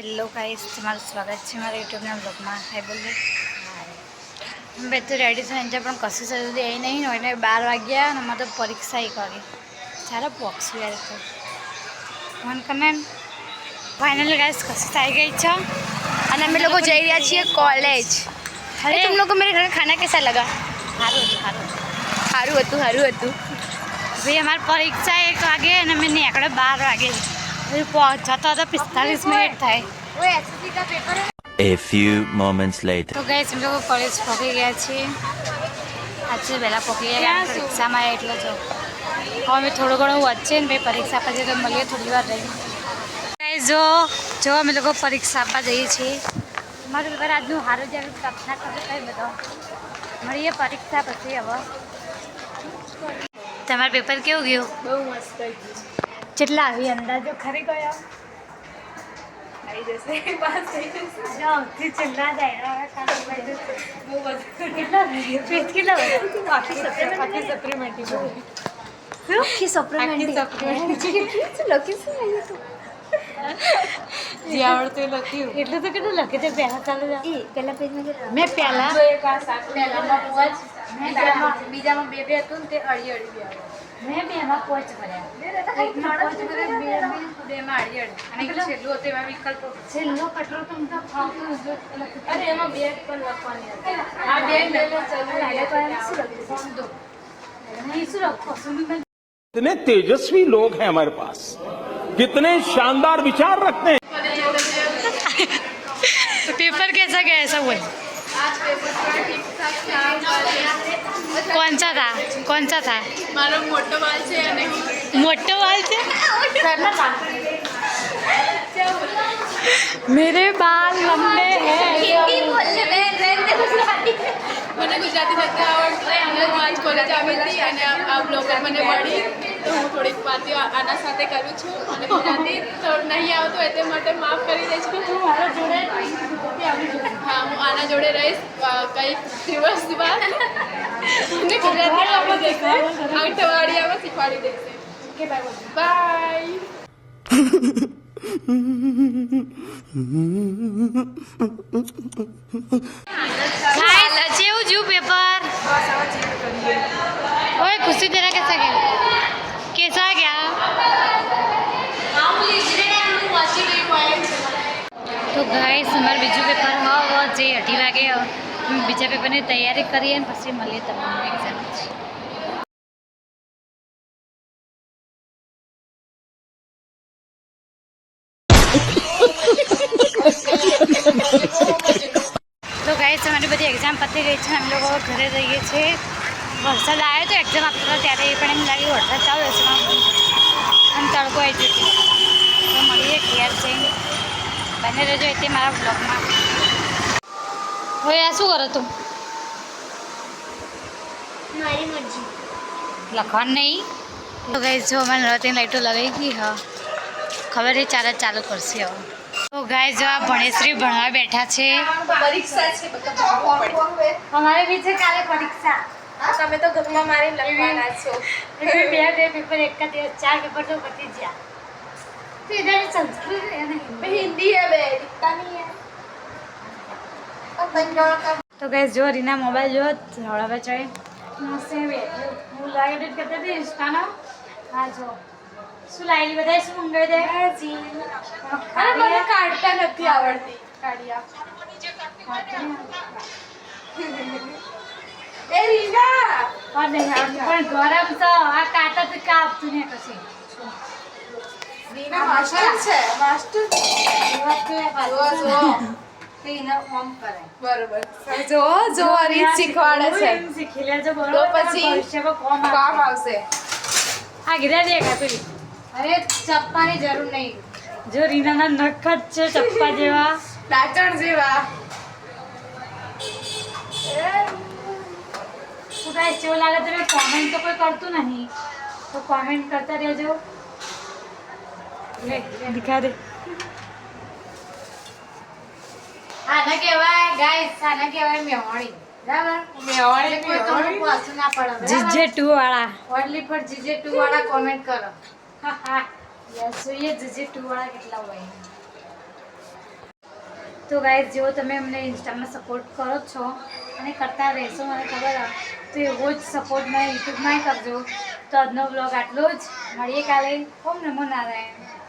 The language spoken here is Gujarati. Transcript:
હેલો ગાઈસ, તમારું સ્વાગત છે મારા યુટ્યુબના બ્લોગમાં. હાય બોલે. મેં તો રેડી છું એને પણ કશું જરૂરી એ નહીં હોય ને 12 વાગ્યા અને અમારે તો પરીક્ષા કરી સારા બોક્સ વેર તો મન કને ફાઇનલી ગાઈસ કશું થઈ ગઈ છે અને અમે લોકો જઈ રહ્યા છીએ કોલેજ. અરે तुम लोग को मेरे घर खाना कैसा लगा? સારું હતું ભાઈ અમારી પરીક્ષા 1 વાગે અને અમે નીકળે 12 વાગે પહોંચતા તો 45 મિનિટ થાય. A few moments later. તો ગાઈસ અમે લોકો કોલેજ પહોંચી ગયા છીએ. આજે વહેલા પહોંચી ગયા પરીક્ષામાં એટલે જો હવે અમે થોડું ઘણું વચ્ચે ને ભાઈ પરીક્ષા પછી તો મળીએ થોડી વાર રહી. ગાઈસ જો અમે લોકો પરીક્ષા આપવા જઈએ છીએ. મારું પેપર આજનું સારું જ્યારે પ્રાર્થના કરે કઈ બધો મળીએ પરીક્ષા પછી. હવે તમારું પેપર કેવું ગયું? બહુ મસ્ત ગયું. કેટલા આવી અંદાજો ખરી ગયો? આવી જશે, પાસ થઈ જશે. સૌથી છેલ્લા કેટલા જે આવડતું લખ્યું એટલે તો કેટલું લખે છે પહેલા ચાલુ પહેલા પેજમાં મેં પહેલા બીજામાં બે હતું ને તે અડી આવે. મેં બેમાં પોચ કર્યા એકમાં પાંચ કરે, બેમાં અડી અને છેલ્લું હતું એમાં વિકલ્પો. છેલ્લો કટરો તો મને ફાવતો અરે એમાં બે પણ લખવાની હતી. આ બે શું લખો कितने तेजस्वी लोग हैं हमारे पास, कितने शानदार विचार रखते हैं. पेपर कैसा गया ऐसा बोल. आज पेपर थोड़ा ठीक ठाक था. कौन सा था મારો મોટો વાલ છે અને मोटो वाल से मेरे बाल लंबे हैं. હિન્દી બોલને બે મને ગુજરાતી નથી આવડતું અને હું આજ કોલેજ આવી હતી અને આ બ્લોગર મને મળી તો હું થોડીક વાતો આના સાથે કરું છું અને ગુજરાતી તો નહીં આવતું હોય તે માટે માફ કરી દેજો. હા, હું આના જોડે રહીશ કંઈક દિવસ બાદ અને ગુજરાતી આવડી જશે. અઠવાડિયામાં શીખવાડી દેશે. બાય. જેવું જુ પેपर ओए खुशी तेरा कैसा गया તો ગાઈસ અમારું બીજું પેપર હવે જે 8 વાગે બીજા પેપરની તૈયારી કરીએ ને પછી મળીએ તમારું એક્ઝામ છે. તો ગાઈસ અમારી બધી એક્ઝામ પતી ગઈ છે. અમે લોકો ઘરે જઈએ છીએ. વરસાદ આવ્યો તો એક્ઝામ આપતા ત્યારે પણ એમ લાગ્યું વરસાદ ચાલુ હશે અને તડકો આવી જશે. તો મળીએ ઘેર જઈને. બને રહેજો એટલે મારા બ્લોગમાં. હવે આ શું કરો તું? મારી મરજી. લખવાનું નહીં. તો ગાઈસ જો અમારે નવરાત્રિની લાઈટો લગાવી ગઈ. હા, ખબર નહીં ચાલુ કરશે હવે. તો ગાઈસ જો આ ભણેશ્રી ભણવા બેઠા છે. પરીક્ષા છે, અમારે બી છે કાલે પરીક્ષા. તમે તો ઘરમાં મારી લખવાના છો. બે પેપર એક का दिवस 4 पेपर तो बची गया. तो इधर संस्कृत है नहीं, हिंदी है बे, दिखता नहीं है. अब बंगाल का तो गाइस जो रीना मोबाइल जो थोड़ा बचाए मस्त है. वो लाइव एडिट करते थे इंस्टा. हाँ जो શું લાઈલી બધાય શું મંગાવી દે જી. અરે મને કાઢતા નથી આવડતી. કાઢિયા એ રીના અને પણ ગરમ તો આ કાતા તો કાપતું ને કશી. રીના માસ્ટર છે, માસ્ટર જો એના ઓમ કરે બરોબર. જો રીત શીખવાડે છે શીખી લેજો તો બરોબર. પછી ભવિષ્યમાં કામ આવશે. આ ગીરા દે કાપી. અરે ચપ્પાની જરૂર નહીં. જો રીનાના નખ જ છે ચપ્પા જેવા. દાંતણ જેવા. તો ગાઈસ જેવું લાગે તમે કોમેન્ટ તો કોઈ કરતું નહીં તો કોમેન્ટ કરતા રહેજો. લે દિખા દે. આના કહેવાય ગાઈસ, આના કહેવાય મેવાણી. બરાબર? મેવાણી કોઈ તમને પાછું ના પડે. જીજે 2 વાળા ઓનલી ફોર જીજે 2 વાળા કોમેન્ટ કરો. યસ જોઈએ જીજે 2 વાળા કેટલા હોય. તો ગાઈઝ જેવો તમે અમને ઇન્સ્ટામાં સપોર્ટ કરો છો અને કરતા રહેશો મને ખબર તો એવો જ સપોર્ટ મને યુટ્યુબમાં કરજો. તો આજનો બ્લોગ આટલો જ. મળીએ કાલે. ઓમ નમો નારાયણ.